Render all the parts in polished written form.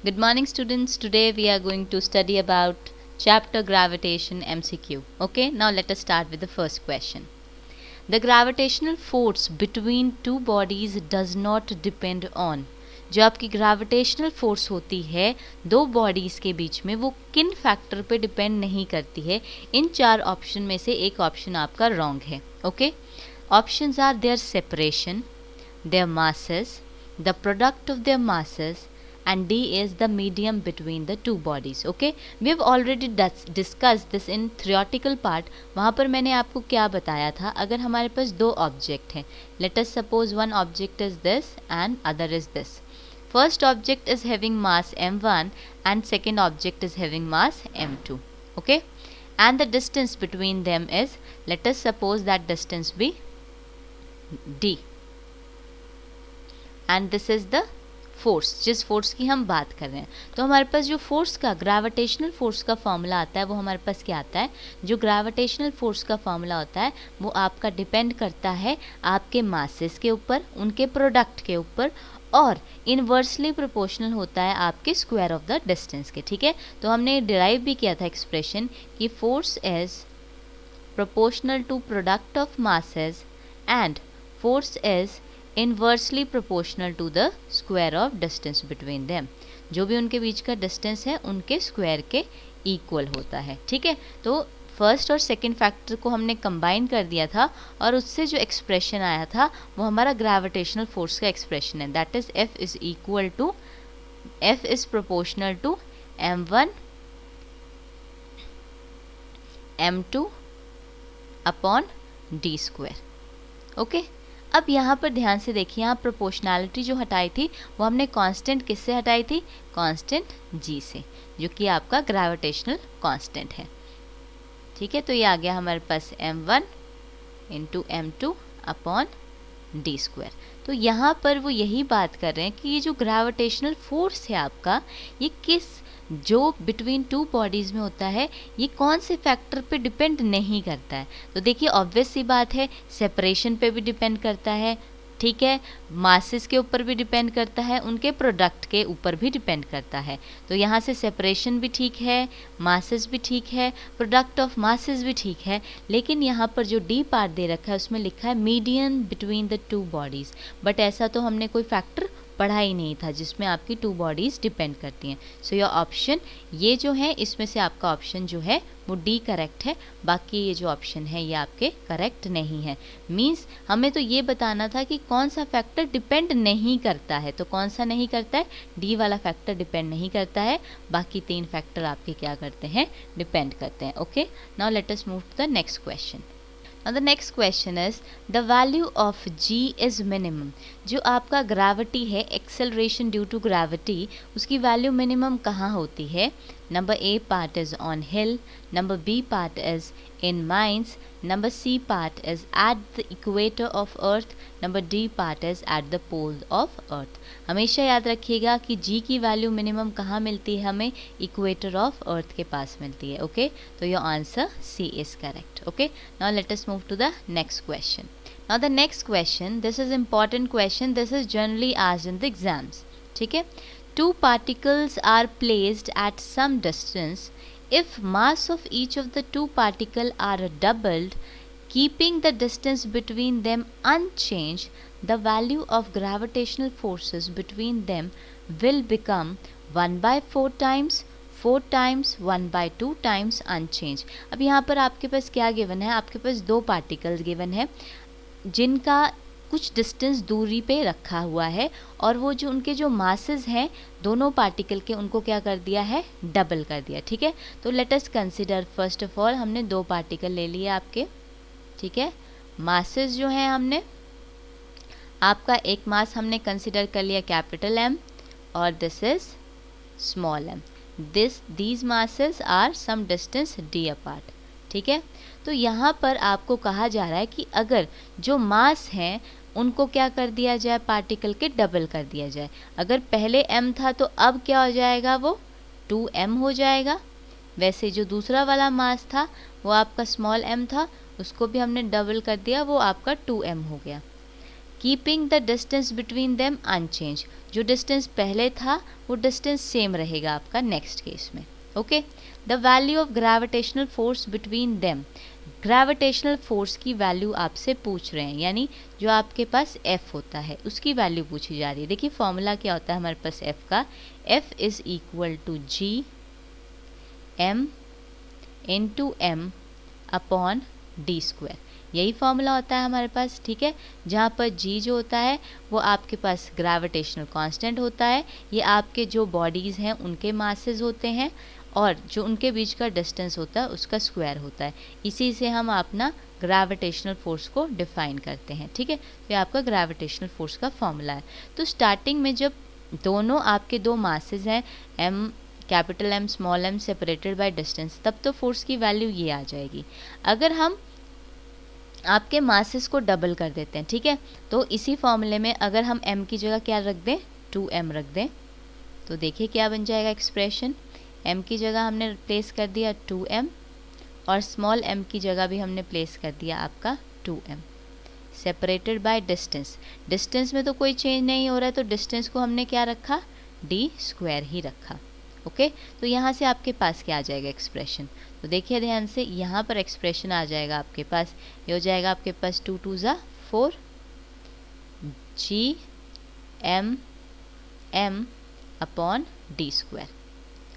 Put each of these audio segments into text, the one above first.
Good morning students. Today we are going to study about chapter gravitation MCQ. Okay, now let us start with the first question. The gravitational force between two bodies does not depend on. जो आपकी gravitational force होती है दो bodies के बीच में वो किन factor पे डिपेंड नहीं करती है. इन चार ऑप्शन में से एक ऑप्शन आपका रॉन्ग है. Okay, options are their separation, their masses, the product of their masses, and D is the medium between the two bodies. Okay, we have already discussed this in theoretical part. वहाँ पर मैंने आपको क्या बताया था, अगर हमारे पास दो ऑब्जेक्ट हैं, let us suppose one object is this and other is this. First object is having mass m1 and second object is having mass m2. Okay, and the distance between them is, let us suppose that distance be D. And this is the force, जिस force की हम बात कर रहे हैं. तो हमारे पास जो फोर्स का ग्रेविटेशनल फोर्स का फॉर्मूला आता है वो हमारे पास क्या आता है, जो ग्रेविटेशनल फोर्स का फॉर्मूला होता है वो आपका डिपेंड करता है आपके मासेस के ऊपर, उनके प्रोडक्ट के ऊपर, और इनवर्सली प्रोपोर्शनल होता है आपके स्क्वायर ऑफ द डिस्टेंस के. ठीक है, तो हमने डिराइव भी किया था एक्सप्रेशन कि force is proportional to product of masses and force is inversely proportional to the square of distance between them. जो भी उनके बीच का डिस्टेंस है उनके स्क्वायर के इक्वल होता है. ठीक है, तो फर्स्ट और सेकंड फैक्टर को हमने कंबाइन कर दिया था और उससे जो एक्सप्रेशन आया था वो हमारा ग्रेविटेशनल फोर्स का एक्सप्रेशन है. That is F is equal to, F is proportional to m1 m2 upon d square. Okay, अब यहाँ पर ध्यान से देखिए, यहाँ प्रोपोर्शनैलिटी जो हटाई थी वो हमने कांस्टेंट किससे हटाई थी, कांस्टेंट g से, जो कि आपका ग्रेविटेशनल कांस्टेंट है. ठीक है, तो ये आ गया हमारे पास m1 into m2 upon d square. तो यहाँ पर वो यही बात कर रहे हैं कि ये जो ग्रेविटेशनल फोर्स है आपका, ये किस जो बिटवीन टू बॉडीज़ में होता है ये कौन से फैक्टर पे डिपेंड नहीं करता है. तो देखिए ऑब्वियस सी बात है, सेपरेशन पे भी डिपेंड करता है. ठीक है, मासेस के ऊपर भी डिपेंड करता है, उनके प्रोडक्ट के ऊपर भी डिपेंड करता है. तो यहाँ से सेपरेशन भी ठीक है, मासेस भी ठीक है, प्रोडक्ट ऑफ मासेस भी ठीक है, लेकिन यहाँ पर जो डी पार्ट दे रखा है उसमें लिखा है median between the two bodies. But ऐसा तो हमने कोई फैक्टर पढ़ा ही नहीं था जिसमें आपकी टू बॉडीज़ डिपेंड करती हैं. सो योर ऑप्शन ये जो है, इसमें से आपका ऑप्शन जो है वो डी करेक्ट है. बाकी ये जो ऑप्शन है ये आपके करेक्ट नहीं है. मींस हमें तो ये बताना था कि कौन सा फैक्टर डिपेंड नहीं करता है. तो कौन सा नहीं करता है, डी वाला फैक्टर डिपेंड नहीं करता है. बाकी तीन फैक्टर आपके क्या करते हैं, डिपेंड करते हैं. Okay, now let us move to the next question. Now the next question is the value of g is minimum. जो आपका ग्रेविटी है, एक्सेलरेशन ड्यू टू ग्रेविटी, उसकी वैल्यू मिनिमम कहाँ होती है. Number A part is on hill, number B part is in mines, number C part is at the equator of earth, number D part is at the pole of earth. हमेशा याद रखिएगा कि जी की value minimum कहाँ मिलती है, हमें equator of अर्थ के पास मिलती है. ओके, तो your answer C is correct. Okay, now let us move to the next question. Now the next question, this is important question, this is generally asked in the exams. ठीक है, two particles are placed at some distance. If mass of each of the two particles are doubled, keeping the distance between them unchanged, the value of gravitational forces between them will become 1/4 times, 4 times, 1/2 times unchange. अब यहाँ पर आपके पास क्या given है, आपके पास दो particles given है जिनका कुछ डिस्टेंस दूरी पे रखा हुआ है और वो जो उनके जो मासेस हैं दोनों पार्टिकल के, उनको क्या कर दिया है, डबल कर दिया. ठीक है, तो let us consider, first of all हमने दो पार्टिकल ले लिए आपके. ठीक है, मासेस जो है हमने, आपका एक मास हमने कंसिडर कर लिया कैपिटल M और this is small m. these masses are some distance d apart. ठीक है, तो यहाँ पर आपको कहा जा रहा है कि अगर जो मास हैं उनको क्या कर दिया जाए, पार्टिकल के डबल कर दिया जाए. अगर पहले m था तो अब क्या हो जाएगा, वो 2m हो जाएगा. वैसे जो दूसरा वाला मास था वो आपका स्मॉल m था, उसको भी हमने डबल कर दिया, वो आपका 2m हो गया. Keeping the distance between them unchange, जो डिस्टेंस पहले था वो डिस्टेंस सेम रहेगा आपका नेक्स्ट केस में। Okay, the value of gravitational force between them, gravitational force की वैल्यू आपसे पूछ रहे हैं, यानी जो आपके पास F होता है उसकी वैल्यू पूछी जा रही है। देखिए फॉर्मूला क्या होता है हमारे पास F का, F is equal to G M into M upon d square, यही फॉर्मूला होता है हमारे पास। ठीक है, जहाँ पर G जो होता है वो आपके पास ग्रेविटेशनल कांस्टेंट होता है, ये आपके जो बॉडीज़ हैं उनके मासेस होते हैं, और जो उनके बीच का डिस्टेंस होता है उसका स्क्वायर होता है। इसी से हम अपना ग्रेविटेशनल फोर्स को डिफाइन करते हैं। ठीक है, तो ये आपका ग्रेविटेशनल फोर्स का फॉर्मूला है। तो स्टार्टिंग में जब दोनों आपके दो मासेस हैं M capital M small m separated by distance, तब तो फोर्स की वैल्यू ये आ जाएगी। अगर हम आपके मासेस को डबल कर देते हैं, ठीक है, तो इसी फॉर्मूले में अगर हम m की जगह क्या रख दें, 2m रख दें, तो देखिए क्या बन जाएगा एक्सप्रेशन। m की जगह हमने प्लेस कर दिया 2m और स्मॉल m की जगह भी हमने प्लेस कर दिया आपका 2m separated by distance. Distance में तो कोई चेंज नहीं हो रहा है, तो डिस्टेंस को हमने क्या रखा, डी स्क्वायर ही रखा। ओके, तो यहाँ से आपके पास क्या आ जाएगा एक्सप्रेशन, तो देखिए ध्यान से, यहाँ पर एक्सप्रेशन आ जाएगा आपके पास, ये हो जाएगा आपके पास 2 2 ज़ा 4 G M M upon d square.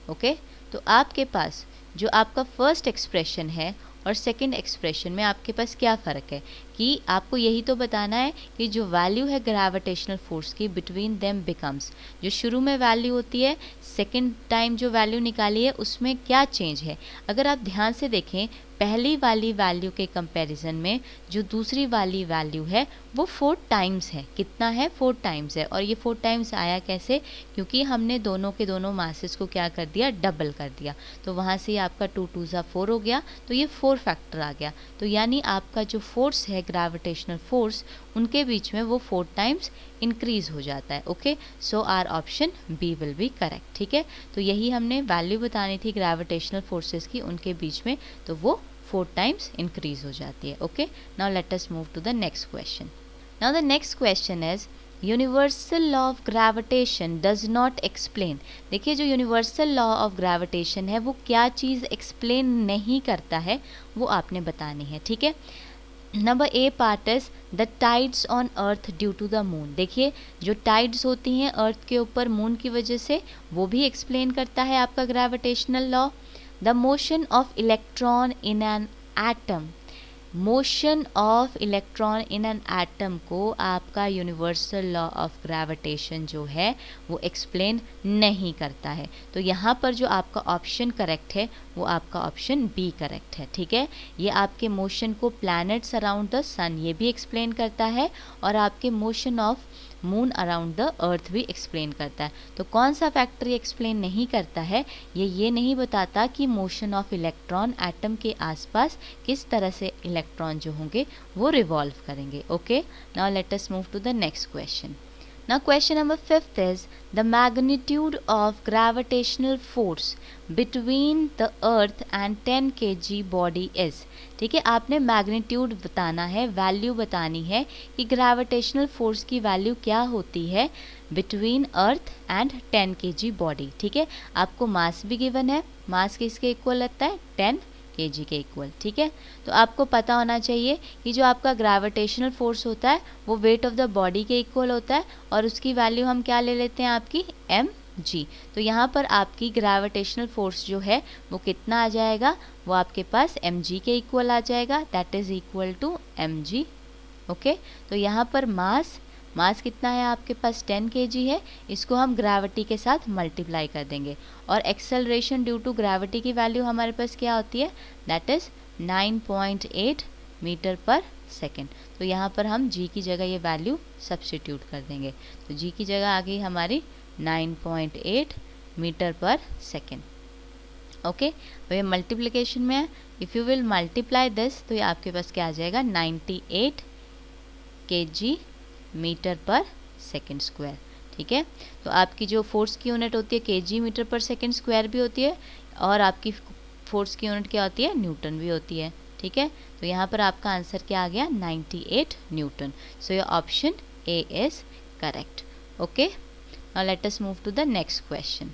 Okay, तो आपके पास जो आपका फर्स्ट एक्सप्रेशन है और सेकंड एक्सप्रेशन में आपके पास क्या फ़र्क है, कि आपको यही तो बताना है कि जो वैल्यू है ग्रेविटेशनल फोर्स की बिटवीन देम बिकम्स, जो शुरू में वैल्यू होती है सेकंड टाइम जो वैल्यू निकाली है उसमें क्या चेंज है। अगर आप ध्यान से देखें पहली वाली वैल्यू के कंपैरिजन में जो दूसरी वाली वैल्यू है वो 4 टाइम्स है। कितना है, 4 टाइम्स है। और ये 4 टाइम्स आया कैसे, क्योंकि हमने दोनों के दोनों मासेस को क्या कर दिया, डबल कर दिया। तो वहाँ से आपका 2 2 ज़ा 4 हो गया, तो ये 4 फैक्टर आ गया। तो यानी आपका जो फोर्स है ग्रेविटेशनल फोर्स, उनके बीच में वो 4 टाइम्स इंक्रीज हो जाता है। Okay, so our option B will be correct. ठीक है, तो यही हमने वैल्यू बतानी थी ग्रेविटेशनल फोर्सेस की, उनके बीच में तो वो 4 टाइम्स इंक्रीज हो जाती है। Okay, now let us move to the next question. Now the next question is universal law of gravitation does not explain. देखिए जो यूनिवर्सल लॉ ऑफ ग्रेविटेशन है वो क्या चीज़ एक्सप्लेन नहीं करता है, वो आपने बतानी है। ठीक है, number A part is the tides on earth due to the moon. देखिए जो टाइड्स होती हैं अर्थ के ऊपर मून की वजह से, वो भी एक्सप्लेन करता है आपका gravitational law. The motion of electron in an atom, motion of electron in an atom को आपका यूनिवर्सल लॉ ऑफ ग्रेविटेशन जो है वो एक्सप्लेन नहीं करता है। तो यहाँ पर जो आपका ऑप्शन करेक्ट है वो आपका ऑप्शन बी करेक्ट है। ठीक है, ये आपके मोशन को प्लैनेट्स अराउंड द सन ये भी एक्सप्लेन करता है, और आपके motion of moon around the earth भी एक्सप्लेन करता है। तो कौन सा फैक्टर ये एक्सप्लेन नहीं करता है, ये नहीं बताता कि मोशन ऑफ इलेक्ट्रॉन एटम के आसपास किस तरह से इलेक्ट्रॉन जो होंगे वो रिवॉल्व करेंगे। Okay, now let us move to the next question. Now question number 5th is the magnitude of gravitational force between the earth and 10 kg body is। ठीक है, आपने मैग्नीट्यूड बताना है, वैल्यू बतानी है कि ग्रेविटेशनल फोर्स की वैल्यू क्या होती है between earth and 10 kg body. ठीक है, आपको मास भी गिवन है, मास किसके इक्वल लगता है, 10 kg के इक्वल। ठीक है, तो आपको पता होना चाहिए कि जो आपका ग्रेविटेशनल फोर्स होता है वो वेट ऑफ द बॉडी के इक्वल होता है, और उसकी वैल्यू हम क्या ले लेते हैं आपकी mg। तो यहाँ पर आपकी ग्रेविटेशनल फोर्स जो है वो कितना आ जाएगा, वो आपके पास mg के इक्वल आ जाएगा, that is equal to mg। Okay, तो यहाँ पर मास कितना है आपके पास 10 kg है, इसको हम ग्रेविटी के साथ मल्टीप्लाई कर देंगे, और एक्सेलरेशन ड्यू टू ग्रेविटी की वैल्यू हमारे पास क्या होती है, दैट इज 9.8 मीटर पर सेकेंड। तो यहाँ पर हम g की जगह ये वैल्यू सब्स्टिट्यूट कर देंगे, तो g की जगह आ गई हमारी 9.8 मीटर पर सेकेंड। ओके, तो ये मल्टीप्लिकेशन में है, if you will multiply this तो ये आपके पास क्या आ जाएगा, 98 kg मीटर पर सेकेंड स्क्वायर। ठीक है, तो आपकी जो फोर्स की यूनिट होती है केजी मीटर पर सेकेंड स्क्वायर भी होती है, और आपकी फोर्स की यूनिट क्या होती है, न्यूटन भी होती है। ठीक है, तो यहाँ पर आपका आंसर क्या आ गया, 98 Newton. So your option A is correct. Okay, now let us move to the next question.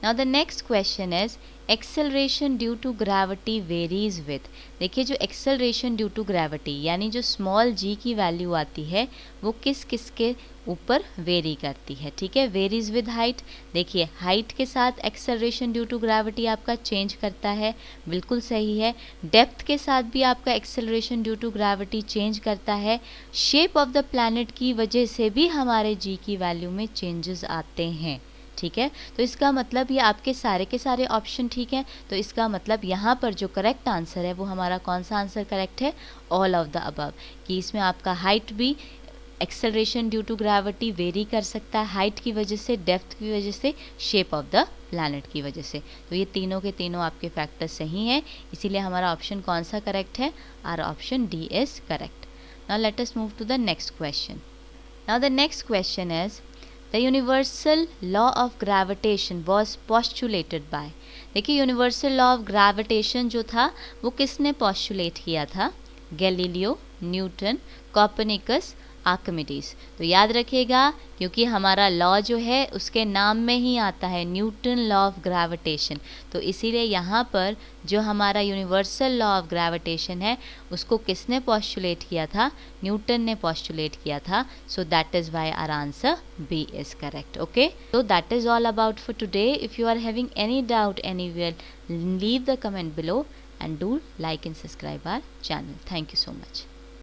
Now the next question is acceleration due to gravity varies with. देखिए जो acceleration due to gravity यानी जो small g की value आती है वो किस किस के ऊपर वेरी करती है, ठीक है. वेरीज विद हाइट, देखिए हाइट के साथ एक्सेलरेशन ड्यू टू ग्रेविटी आपका चेंज करता है, बिल्कुल सही है. डेप्थ के साथ भी आपका acceleration due to gravity change करता है. शेप ऑफ द प्लैनेट की वजह से भी हमारे जी की वैल्यू में चेंजेस आते हैं, ठीक है. तो इसका मतलब ये आपके सारे के सारे ऑप्शन ठीक है. तो इसका मतलब यहाँ पर जो करेक्ट आंसर है वो हमारा कौन सा आंसर करेक्ट है, ऑल ऑफ द अबव, कि इसमें आपका हाइट भी acceleration due to gravity vary कर सकता है, हाइट की वजह से, डेप्थ की वजह से, शेप ऑफ द प्लैनेट की वजह से. तो ये तीनों के तीनों आपके फैक्टर सही हैं, इसीलिए हमारा ऑप्शन कौन सा करेक्ट है, our option D is correct. Now let us move to the next question. Now the next question is the universal law of gravitation was postulated by. देखिए यूनिवर्सल लॉ ऑफ ग्रेविटेशन जो था वो किसने postulate किया था, Galileo, Newton, Copernicus, Archimedes. तो याद रखिएगा क्योंकि हमारा लॉ जो है उसके नाम में ही आता है न्यूटन लॉ ऑफ ग्रेविटेशन, तो इसीलिए यहाँ पर जो हमारा यूनिवर्सल लॉ ऑफ ग्रेविटेशन है उसको किसने पॉस्टुलेट किया था, न्यूटन ने पॉस्टुलेट किया था. So that is why our answer B is correct. Okay, so that is all about for today. If you are having any doubt anywhere, leave the comment below and do like and subscribe our channel. Thank you so much.